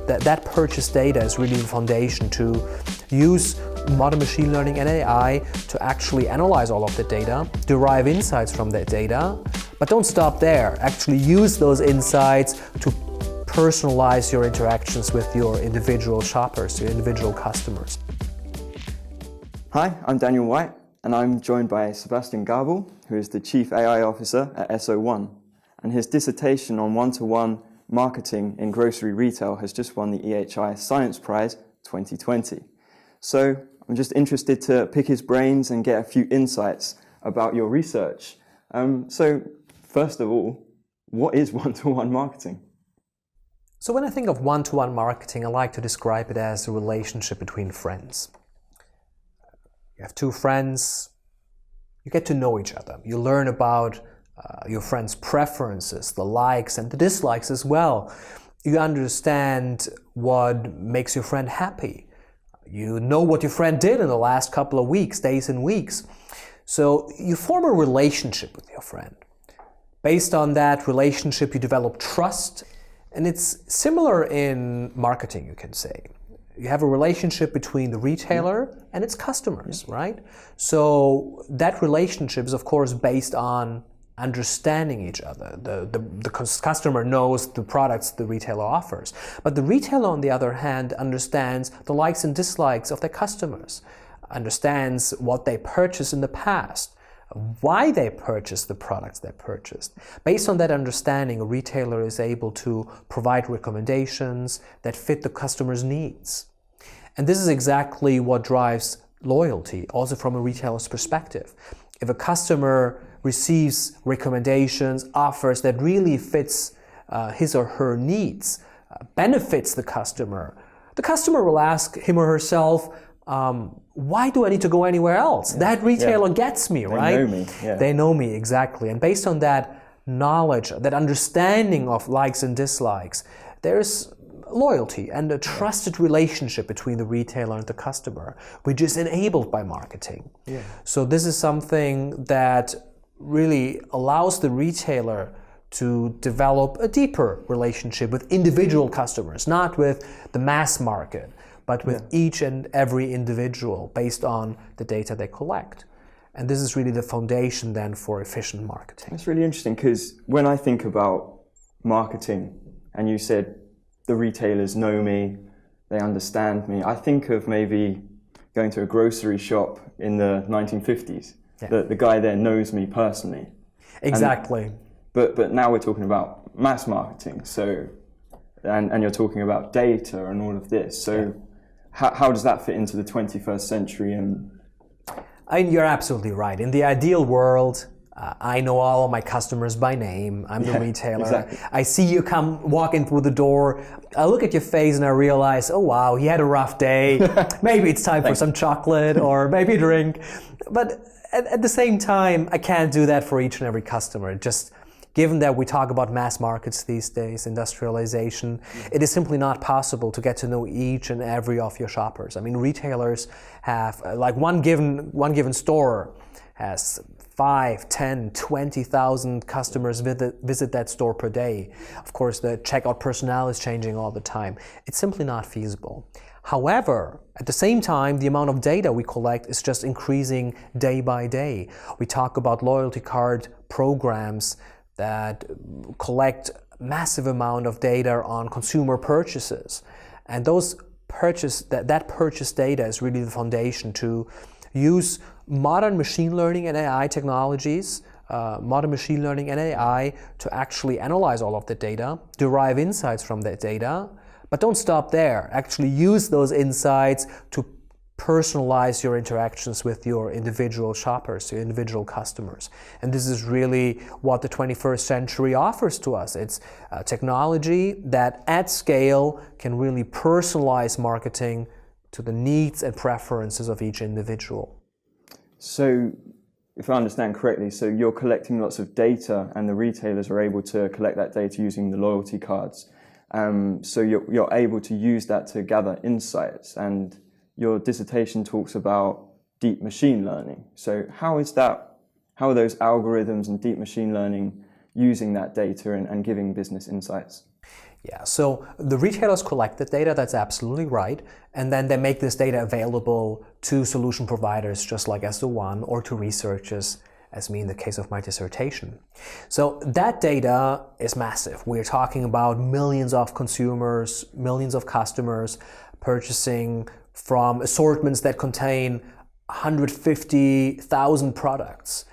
that purchase data is really the foundation to use modern machine learning and AI to actually analyze all of the data, derive insights from that data, but don't stop there. Actually use those insights to personalize your interactions with your individual shoppers, your individual customers. Hi, I'm Daniel White, and I'm joined by Sebastian Gabel, who is the Chief AI Officer at SO1. And his dissertation on one-to-one marketing in grocery retail has just won the EHI Science Prize 2020. So I'm just interested to pick his brains and get a few insights about your research. So first of all, what is one-to-one marketing? So when I think of one-to-one marketing, I like to describe it as a relationship between friends. You have two friends, you get to know each other. You learn about your friends' preferences, the likes and the dislikes as well. You understand what makes your friend happy. You know what your friend did in the last couple of weeks, days and weeks. So you form a relationship with your friend. Based on that relationship, you develop trust. And it's similar in marketing, you can say. You have a relationship between the retailer and its customers, right? So that relationship is, of course, based on understanding each other. The customer knows the products the retailer offers. But the retailer, on the other hand, understands the likes and dislikes of their customers, understands what they purchased in the past, why they purchased the products they purchased. Based on that understanding, a retailer is able to provide recommendations that fit the customer's needs. And this is exactly what drives loyalty, also from a retailer's perspective. If a customer receives recommendations, offers that really fits his or her needs, benefits the customer will ask him or herself, why do I need to go anywhere else? That retailer gets me, right? They know me. Yeah. They know me, exactly. And based on that knowledge, that understanding of likes and dislikes, there's loyalty and a trusted relationship between the retailer and the customer, which is enabled by marketing. Yeah. So this is something that really allows the retailer to develop a deeper relationship with individual customers, not with the mass market, but with each and every individual based on the data they collect. And this is really the foundation then for efficient marketing. That's really interesting, because when I think about marketing, and you said the retailers know me, they understand me, I think of maybe going to a grocery shop in the 1950s. Yeah. The guy there knows me personally. Exactly. But now we're talking about mass marketing, so and you're talking about data and all of this. So how does that fit into the 21st century? You're absolutely right. In the ideal world, I know all of my customers by name. I'm the retailer. Exactly. I see you come walking through the door. I look at your face and I realize, oh wow, he had a rough day. Maybe it's time for some chocolate or maybe a drink. But at the same time, I can't do that for each and every customer. Just given that we talk about mass markets these days, industrialization, it is simply not possible to get to know each and every of your shoppers. I mean, retailers have, like one given store has 5, 10, 20,000 customers visit that store per day. Of course, the checkout personnel is changing all the time. It's simply not feasible. However, at the same time, the amount of data we collect is just increasing day by day. We talk about loyalty card programs that collect massive amount of data on consumer purchases. And that purchase data is really the foundation to use modern machine learning and AI technologies, to actually analyze all of the data, derive insights from that data, but don't stop there. Actually use those insights to personalize your interactions with your individual shoppers, your individual customers. And this is really what the 21st century offers to us. It's technology that at scale can really personalize marketing to the needs and preferences of each individual. So, if I understand correctly, so you're collecting lots of data and the retailers are able to collect that data using the loyalty cards. So you're able to use that to gather insights, and your dissertation talks about deep machine learning. So how are those algorithms and deep machine learning using that data and giving business insights? Yeah, so the retailers collect the data, that's absolutely right, and then they make this data available to solution providers just like SO1 or to researchers, as me in the case of my dissertation. So that data is massive. We're talking about millions of consumers, millions of customers purchasing from assortments that contain 150,000 products.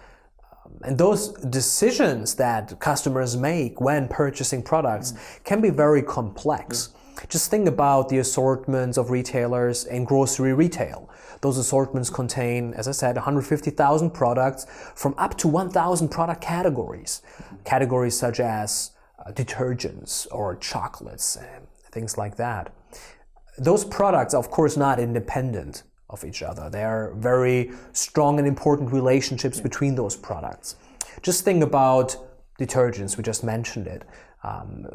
And those decisions that customers make when purchasing products can be very complex. Just think about the assortments of retailers in grocery retail. Those assortments contain, as I said, 150,000 products from up to 1,000 product categories. Categories such as detergents or chocolates, things like that. Those products are of course not independent of each other. There are very strong and important relationships between those products. Just think about detergents, we just mentioned it.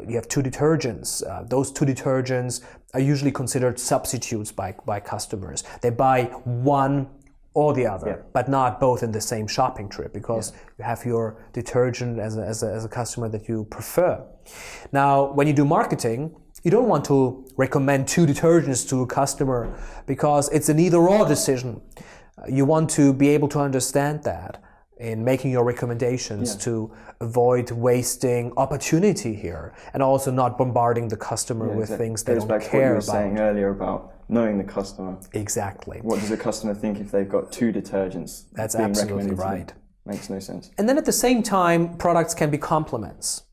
You have two detergents. Those two detergents are usually considered substitutes by customers. They buy one or the other, but not both in the same shopping trip, because you have your detergent as a customer that you prefer. Now, when you do marketing, you don't want to recommend two detergents to a customer because it's an either-or decision. You want to be able to understand that in making your recommendations to avoid wasting opportunity here and also not bombarding the customer with things they don't care about. What you were saying earlier about knowing the customer. Exactly. What does a customer think if they've got two detergents? That's absolutely right. Makes no sense. And then at the same time, products can be complements.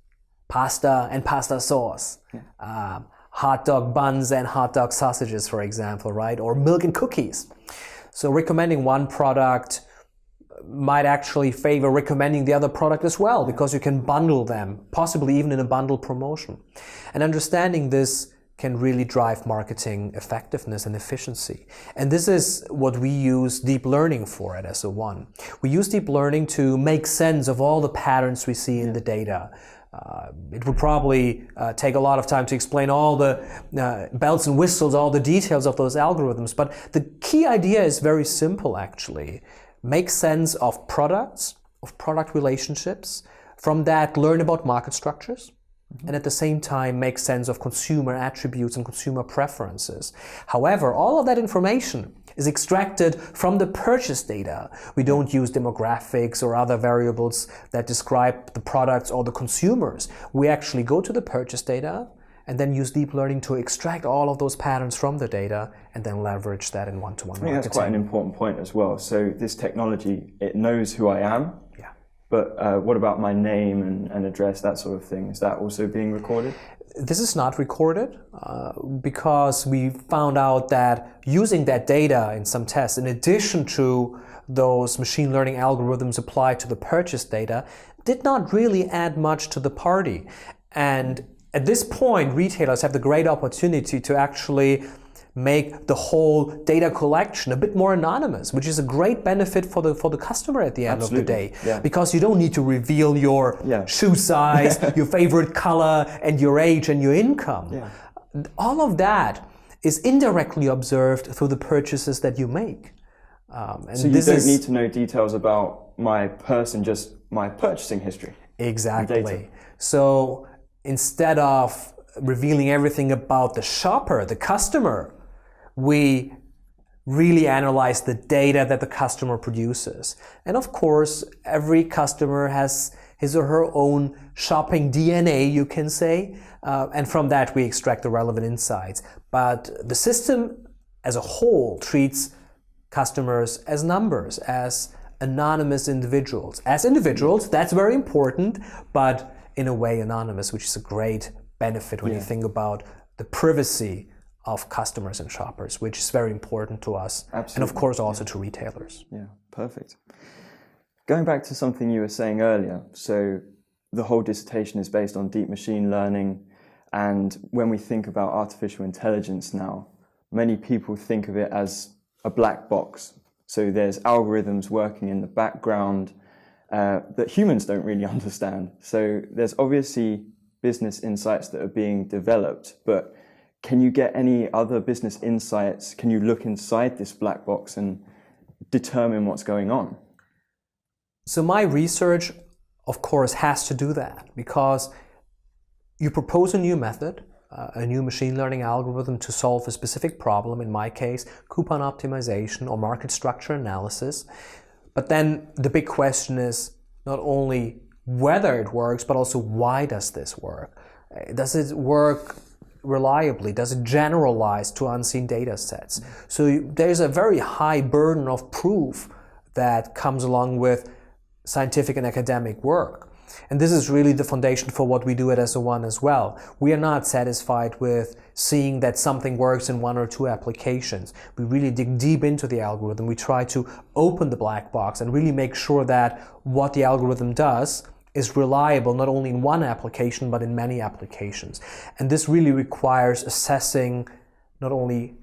Pasta and pasta sauce, hot dog buns and hot dog sausages, for example, right? Or milk and cookies. So recommending one product might actually favor recommending the other product as well, because you can bundle them, possibly even in a bundle promotion. And understanding this can really drive marketing effectiveness and efficiency. And this is what we use deep learning for at SO1. We use deep learning to make sense of all the patterns we see in the data. It would probably take a lot of time to explain all the bells and whistles, all the details of those algorithms, but the key idea is very simple actually. Make sense of products, of product relationships, from that learn about market structures, and at the same time make sense of consumer attributes and consumer preferences. However, all of that information is extracted from the purchase data. We don't use demographics or other variables that describe the products or the consumers. We actually go to the purchase data and then use deep learning to extract all of those patterns from the data and then leverage that in one-to-one marketing. I think that's quite an important point as well. So this technology, it knows who I am, but what about my name and address, that sort of thing? Is that also being recorded? This is not recorded because we found out that using that data in some tests, in addition to those machine learning algorithms applied to the purchase data, did not really add much to the party. And at this point, retailers have the great opportunity to actually make the whole data collection a bit more anonymous, which is a great benefit for the customer at the end of the day. Because you don't need to reveal your shoe size, your favorite color, and your age and your income. All of that is indirectly observed through the purchases that you make. And so you don't need to know details about my person, just my purchasing history. Exactly. So instead of revealing everything about the shopper, the customer, we really analyze the data that the customer produces. And of course, every customer has his or her own shopping DNA, you can say, and from that we extract the relevant insights. But the system as a whole treats customers as numbers, as anonymous individuals. As individuals, that's very important, but in a way anonymous, which is a great benefit when you think about the privacy of customers and shoppers, which is very important to us. Absolutely. And of course also to retailers. Yeah, perfect. Going back to something you were saying earlier, so the whole dissertation is based on deep machine learning, and when we think about artificial intelligence now, many people think of it as a black box. So there's algorithms working in the background that humans don't really understand. So there's obviously business insights that are being developed, but can you get any other business insights? Can you look inside this black box and determine what's going on? So my research, of course, has to do that, because you propose a new method, a new machine learning algorithm to solve a specific problem, in my case, coupon optimization or market structure analysis. But then the big question is not only whether it works, but also why does this work? Does it work reliably? Does it generalize to unseen data sets? So there's a very high burden of proof that comes along with scientific and academic work. And this is really the foundation for what we do at SO1 as well. We are not satisfied with seeing that something works in one or two applications. We really dig deep into the algorithm. We try to open the black box and really make sure that what the algorithm does is reliable not only in one application but in many applications. And this really requires assessing not only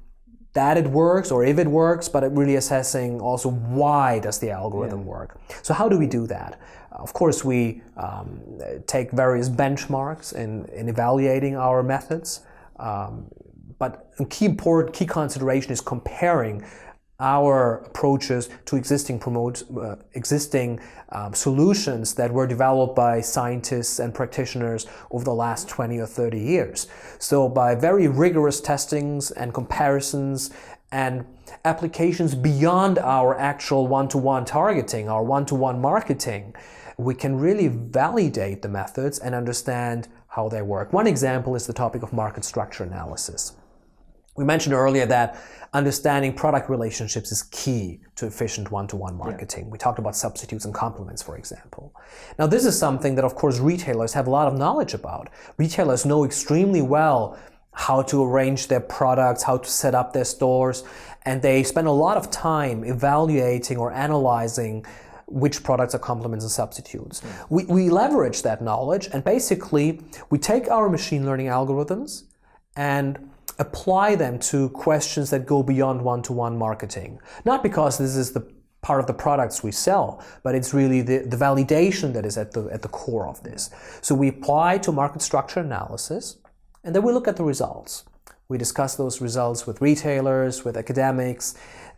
that it works or if it works, but really assessing also why does the algorithm work. So how do we do that? Of course, we take various benchmarks in evaluating our methods, but a key consideration is comparing our approaches to existing solutions that were developed by scientists and practitioners over the last 20 or 30 years. So by very rigorous testings and comparisons and applications beyond our actual one-to-one targeting, our one-to-one marketing, we can really validate the methods and understand how they work. One example is the topic of market structure analysis. We mentioned earlier that understanding product relationships is key to efficient one-to-one marketing. We talked about substitutes and complements, for example. Now, this is something that, of course, retailers have a lot of knowledge about. Retailers know extremely well how to arrange their products, how to set up their stores, and they spend a lot of time evaluating or analyzing which products are complements and substitutes. We leverage that knowledge, and basically we take our machine learning algorithms and apply them to questions that go beyond one-to-one marketing. Not because this is the part of the products we sell, but it's really the validation that is at the core of this. So we apply to market structure analysis, and then we look at the results. We discuss those results with retailers, with academics,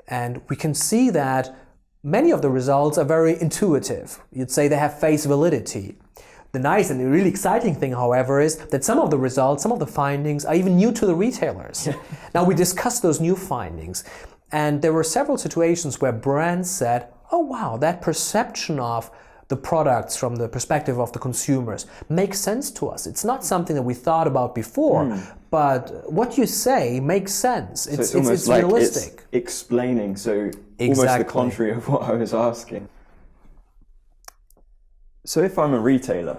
and we can see that many of the results are very intuitive. You'd say they have face validity. The nice and really exciting thing, however, is that some of the results, some of the findings are even new to the retailers. Now, we discussed those new findings, and there were several situations where brands said, oh wow, that perception of the products from the perspective of the consumers makes sense to us. It's not something that we thought about before, but what you say makes sense. It's almost like realistic. It's explaining, so Exactly. Almost the contrary of what I was asking. So if I'm a retailer,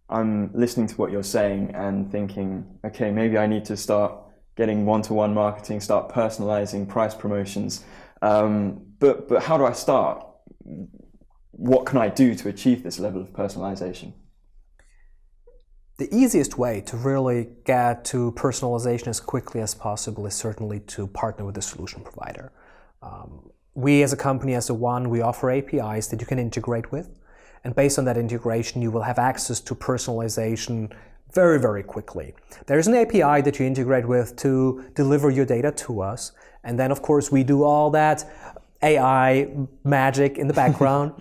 I'm listening to what you're saying and thinking, okay, maybe I need to start getting one-to-one marketing, start personalizing price promotions. But how do I start? What can I do to achieve this level of personalization? The easiest way to really get to personalization as quickly as possible is certainly to partner with a solution provider. We as a company, SO1, we offer APIs that you can integrate with. And based on that integration, you will have access to personalization very, very quickly. There's an API that you integrate with to deliver your data to us. And then, of course, we do all that AI magic in the background.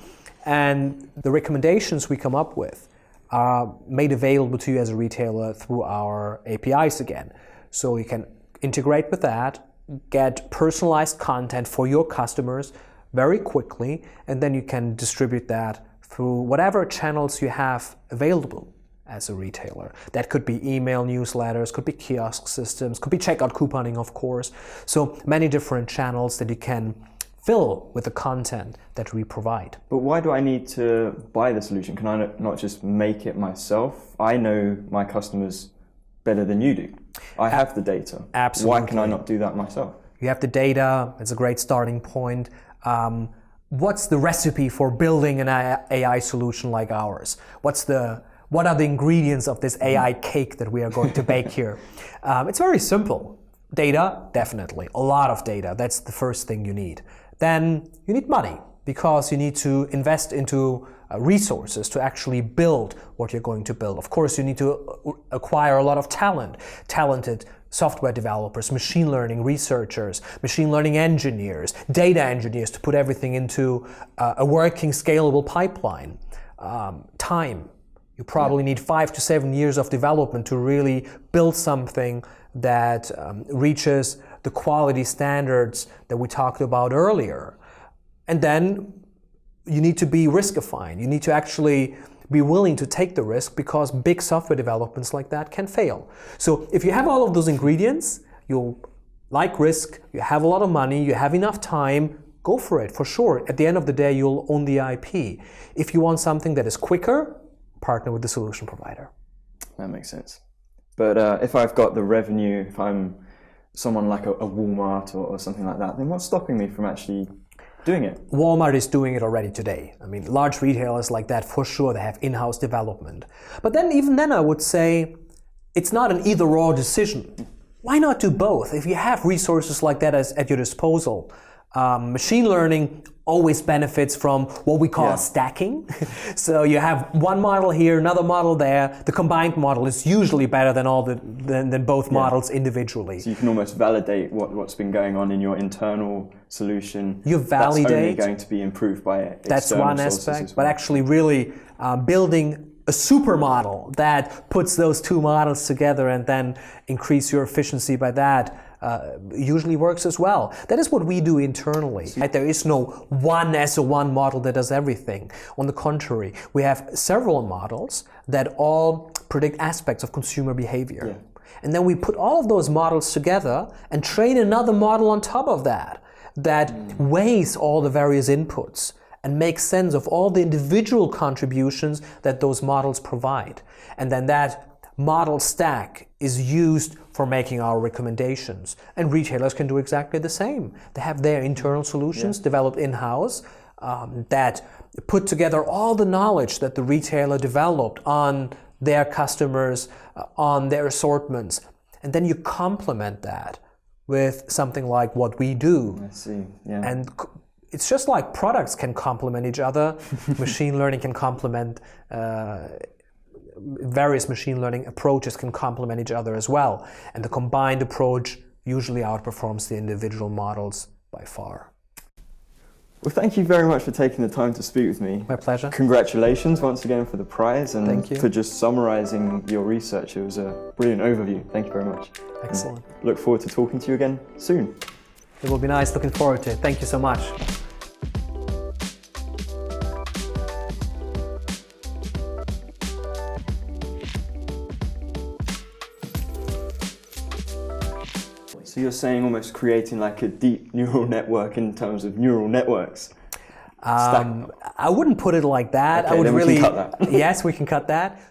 And the recommendations we come up with are made available to you as a retailer through our APIs again. So you can integrate with that, get personalized content for your customers very quickly, and then you can distribute that through whatever channels you have available as a retailer. That could be email newsletters, could be kiosk systems, could be checkout couponing, of course. So many different channels that you can fill with the content that we provide. But why do I need to buy the solution? Can I not just make it myself? I know my customers better than you do. I have the data. Absolutely. Why can I not do that myself? You have the data, it's a great starting point. What's the recipe for building an AI solution like ours? What are the ingredients of this AI cake that we are going to bake here? It's very simple. Data, definitely. A lot of data. That's the first thing you need. Then you need money, because you need to invest into resources to actually build what you're going to build. Of course, you need to acquire a lot of talented software developers, machine learning researchers, machine learning engineers, data engineers to put everything into a working, scalable pipeline. Time. You probably need 5 to 7 years of development to really build something that reaches the quality standards that we talked about earlier. And then you need to be risk-affine. You need to actually be willing to take the risk, because big software developments like that can fail. So if you have all of those ingredients, you'll like risk, you have a lot of money, you have enough time, go for it, for sure. At the end of the day, you'll own the IP. If you want something that is quicker, partner with the solution provider. That makes sense. But if I've got the revenue, if I'm someone like a Walmart or something like that, then what's stopping me from actually doing it? Walmart is doing it already today. I mean, large retailers like that, for sure, they have in-house development. But then, even then, I would say it's not an either-or decision. Why not do both? If you have resources like that at your disposal, machine learning always benefits from what we call stacking. So you have one model here, another model there. The combined model is usually better than both models individually. So you can almost validate what's been going on in your internal solution. You validate. That's only going to be improved by external That's one sources aspect, as well. but actually really building a super model that puts those two models together and then increase your efficiency by that usually works as well. That is what we do internally. Right? There is no one SO1 model that does everything. On the contrary, we have several models that all predict aspects of consumer behavior. Yeah. And then we put all of those models together and train another model on top of that weighs all the various inputs and makes sense of all the individual contributions that those models provide. And then that model stack is used for making our recommendations. And retailers can do exactly the same. They have their internal solutions developed in-house that put together all the knowledge that the retailer developed on their customers, on their assortments. And then you complement that with something like what we do. I see, yeah. And it's just like products can complement each other. Machine learning can complement various machine learning approaches can complement each other as well. And the combined approach usually outperforms the individual models by far. Well, thank you very much for taking the time to speak with me. My pleasure. Congratulations once again for the prize and Thank you. for just summarizing your research. It was a brilliant overview. Thank you very much. Excellent. And look forward to talking to you again soon. It will be nice. Looking forward to it. Thank you so much. So you're saying almost creating like a deep neural network in terms of neural networks? I wouldn't put it like that. Okay, I would then really. we can cut that. Yes, we can cut that.